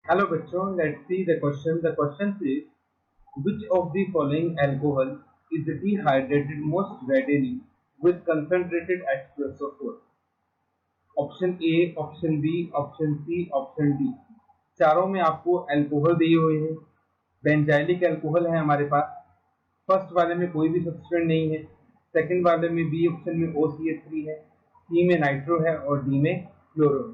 Hello बच्चों, let's see the question. The question is, which of the following alcohol is dehydrated most readily with concentrated H2SO4? Option A, option B, option C, option D. चारों में आपको alcohol दिए हुए हैं। Benzylic alcohol है हमारे पास। First वाले में कोई भी सब्सटेंट नहीं है। सेकंड वाले में बी ऑप्शन में OCH3 है, सी में नाइट्रो है और डी में क्लोरो है।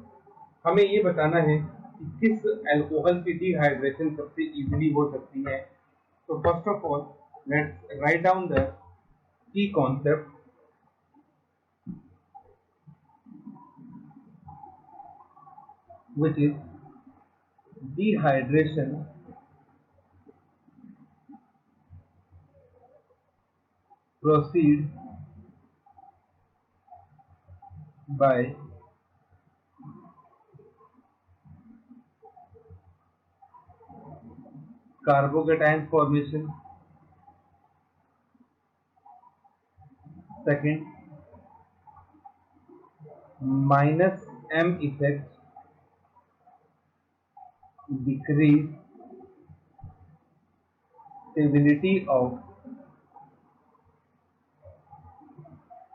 हमें ये बताना है कि किस अल्कोहल की डिहाइड्रेशन सबसे इजीली हो सकती है। तो first of all let's write down the key concept, which is dehydration proceed by carbocation formation. Second, minus M effect decrease stability of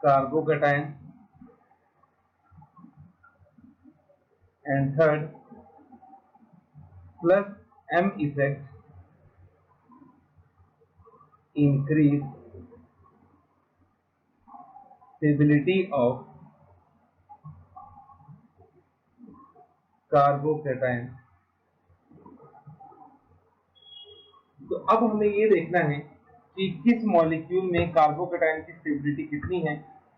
carbocation. And third, plus M effect increase stability of carbocation. तो अब हमें ये देखना है कि किस molecule में carbocation की स्टेबिलिटी कितनी है।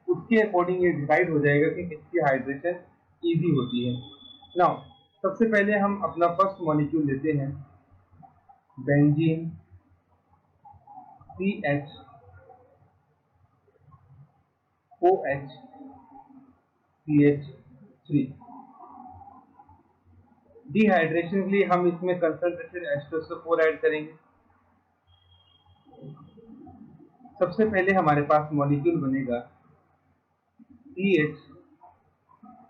उसके अकॉर्डिंग ये डिसाइड हो जाएगा कि किसकी हाइड्रेशन इजी होती है। नाउ सबसे पहले हम अपना फर्स्ट मॉलिक्यूल लेते हैं, बेंजीन CH4OH CH3। डिहाइड्रेशन के लिए हम इसमें कंसंट्रेटेड H2SO4 ऐड करेंगे। सबसे पहले हमारे पास मॉलिक्यूल बनेगा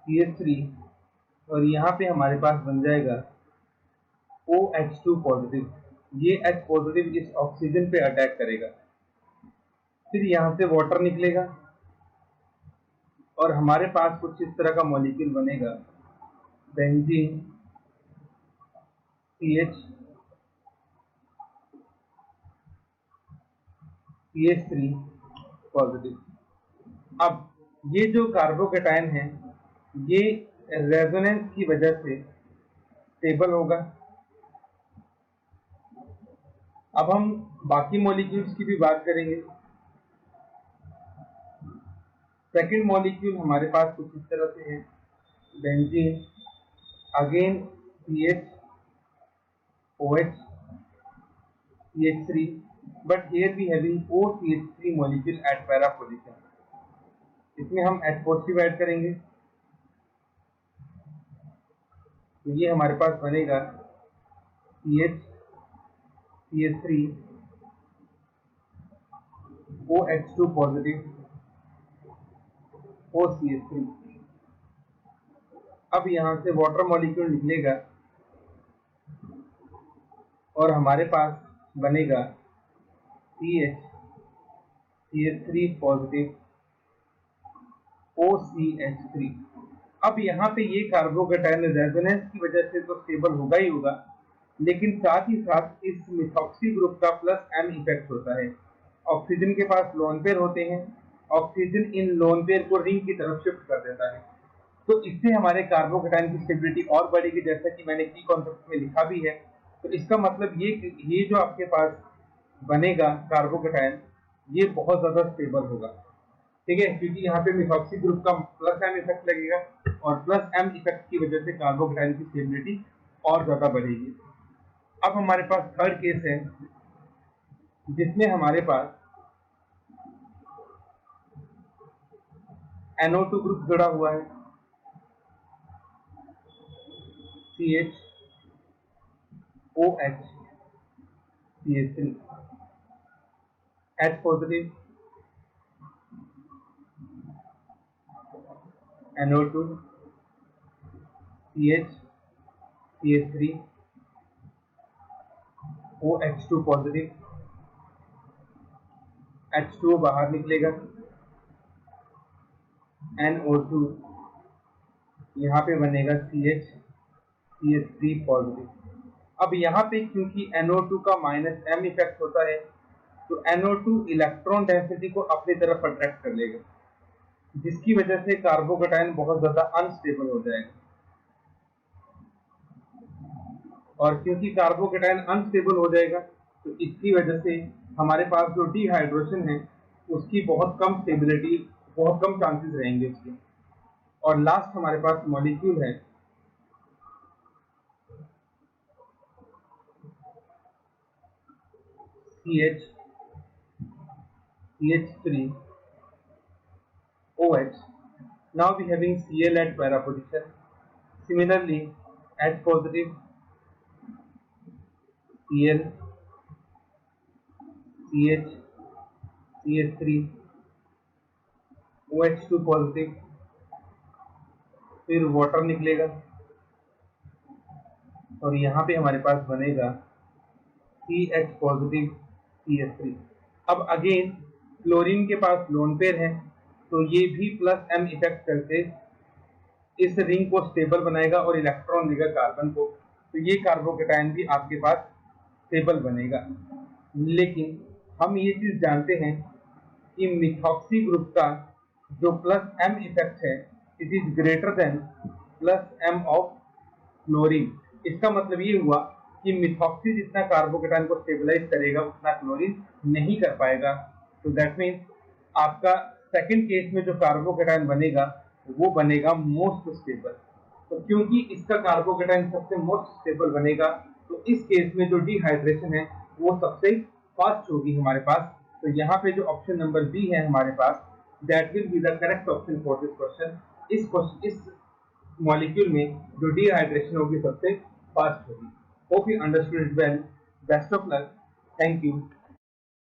CH3 और यहाँ पे हमारे पास बन जाएगा OH2 पॉजिटिव। ये H पॉजिटिव इस ऑक्सीजन पे अटैक करेगा, फिर यहाँ से वाटर निकलेगा और हमारे पास कुछ इस तरह का मॉलिक्यूल बनेगा, बेंजीन CH3 पॉजिटिव। अब ये जो कार्बोकेटायन है ये रेजोनेंस की वजह से स्टेबल होगा। अब हम बाकी मॉलिक्यूल्स की भी बात करेंगे। सेकंड मॉलिक्यूल हमारे पास कुछ इस तरह से है, benzene again CH OH CH3, but here we having OCH3 molecule at para position। इसमें हम H पॉजिटिव ऐड करेंगे तो ये हमारे पास बनेगा CH3 OH2 पॉजिटिव OCH3। अब यहाँ से वाटर मॉलिक्यूल निकलेगा और हमारे पास बनेगा CH3 पॉजिटिव OCH3। अब यहाँ पे ये कार्बोकेटायन रेजोनेंस की वजह से तो स्टेबल होगा ही होगा, लेकिन साथ ही साथ इस मिथॉक्सी ग्रुप का प्लस M इफेक्ट होता है। ऑक्सीजन के पास लोन पेयर होते हैं, ऑक्सीजन इन लोन पेयर को रिंग की तरफ शिफ्ट कर देता है, तो इससे हमारे कार्बोकेटायन की स्टेबिलिटी और बढ़ेगी, जैसा कि मैंने की कॉन्सेप्ट में लिखा भी है। तो इसका मतलब ये जो आपके पास बनेगा कार्बोकेटायन ये बहुत ज्यादा स्टेबल होगा, ठीक है, क्योंकि यहाँ पे मिथॉक्सी ग्रुप का प्लस M इफेक्ट लगेगा और प्लस M इफेक्ट की वजह से कार्बोकेटायन की स्टेबिलिटी और ज्यादा बढ़ेगी। अब हमारे पास थर्ड केस है जिसमें हमारे पास NO2 ग्रुप जुड़ा हुआ है, CH OH CH3 H positive NO2 CH CH3 OH2 positive, H2O बाहर निकलेगा, NO2 यहाँ पे बनेगा CH3 पॉजिटिव। अब यहाँ पे क्योंकि NO2 का -m इफेक्ट होता है तो NO2 इलेक्ट्रॉन डेंसिटी को अपनी तरफ अट्रैक्ट कर लेगा, जिसकी वजह से कार्बोकेटायन बहुत ज्यादा अनस्टेबल हो जाएगा। और क्योंकि कार्बोकेटायन अनस्टेबल हो जाएगा तो इसकी वजह से हमारे पास जो डिहाइड्रेशन है उसकी बहुत कम स्टेबिलिटी, बहुत कम चांसेस रहेंगे उसके। और लास्ट हमारे पास मॉलिक्यूल है CH3OH. Now we having Cl at para position. Similarly, H positive, Cl, CH, CH3, OH2 positive, फिर वाटर निकलेगा और यहाँ पे हमारे पास बनेगा CH पॉजिटिव, CH3। अब अगेन क्लोरीन के पास लोन पेयर है तो ये भी +m इफेक्ट करके इस रिंग को स्टेबल बनाएगा और इलेक्ट्रॉन देगा कार्बन को, तो ये कार्बोकेटायन भी आपके पास स्टेबल बनेगा। लेकिन हम ये चीज जानते हैं कि मिथॉक्सी ग्रुप का जो +m इफेक्ट है it is greater than +m of chlorine. इसका मतलब ये हुआ कि मिथॉक्सी जितना कार्बोकेटायन को स्टेबलाइज करेगा उतना क्लोरीन नहीं कर पाएगा। तो दैट मीन्स आपका सेकंड केस में जो कार्बोकेटायन बनेगा वो बनेगा मोस्ट स्टेबल। तो क्योंकि इसका कार्बोकेटायन सबसे मोस्ट स्टेबल बनेगा तो इस केस में जो डिहाइड्रेशन है वो सबसे फास्ट होगी हमारे पास। तो यहाँ पे जो ऑप्शन नंबर बी है हमारे पास, that will be the correct option for this question. इस मॉलिक्यूल में जो डिहाइड्रेशन होगी सबसे फास्ट होगी। Hope you understood it well. Best of luck. Thank you.